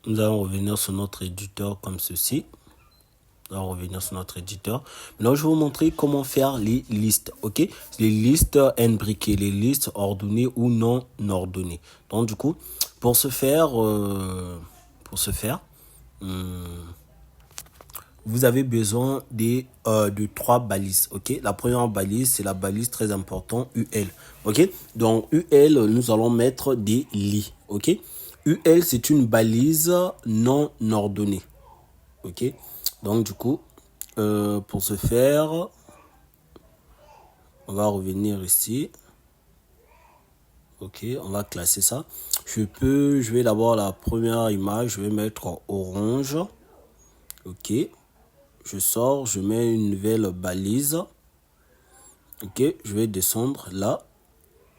Nous allons revenir sur notre éditeur comme ceci. Nous allons revenir sur notre éditeur. Maintenant, je vais vous montrer comment faire les listes. Ok, les listes imbriquées, les listes ordonnées ou non ordonnées. Donc, du coup, pour ce faire, vous avez besoin de trois balises. Ok, la première balise, c'est la balise très importante UL. Ok, donc UL, nous allons mettre des lits. Ok, UL, c'est une balise non ordonnée. Ok, donc du coup, pour ce faire, on va revenir ici. Ok, on va classer ça. Je vais d'abord la première image, je vais mettre orange. Ok, je sors, je mets une nouvelle balise. Ok, je vais descendre là.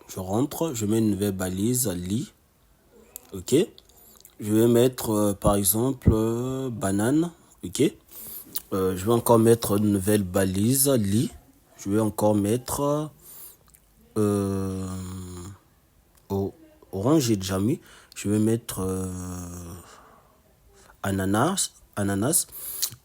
Je rentre, je mets une nouvelle balise, lit. Ok, je vais mettre par exemple banane. Ok, je vais encore mettre une nouvelle balise, lit. Je vais encore mettre orange, j'ai déjà mis. Je vais mettre ananas.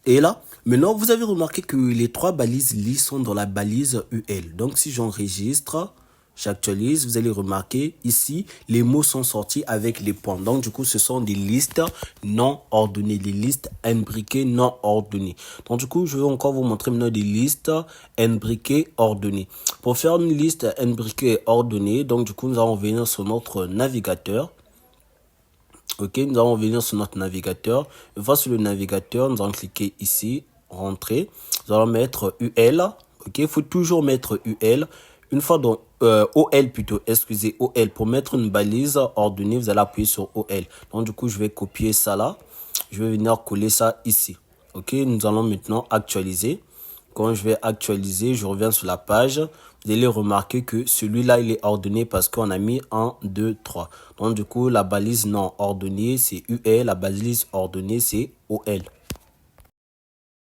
Et là, maintenant, vous avez remarqué que les trois balises lit sont dans la balise UL. Donc, si j'enregistre, j'actualise, vous allez remarquer ici, les mots sont sortis avec les points. Donc, du coup, ce sont des listes non ordonnées, des listes imbriquées non ordonnées. Donc, du coup, je vais encore vous montrer maintenant des listes imbriquées ordonnées. Pour faire une liste imbriquée ordonnée, donc, du coup, nous allons venir sur notre navigateur. Ok, nous allons venir sur notre navigateur. Une fois sur le navigateur, nous allons cliquer ici, rentrer. Nous allons mettre UL. Ok, il faut toujours mettre UL. Une fois dans OL plutôt, excusez, OL. Pour mettre une balise ordonnée, vous allez appuyer sur OL. Donc du coup, je vais copier ça là. Je vais venir coller ça ici. Ok, nous allons maintenant actualiser. Quand je vais actualiser, je reviens sur la page. Vous allez remarquer que celui-là, il est ordonné parce qu'on a mis 1, 2, 3. Donc, du coup, la balise non ordonnée, c'est UE. La balise ordonnée, c'est OL.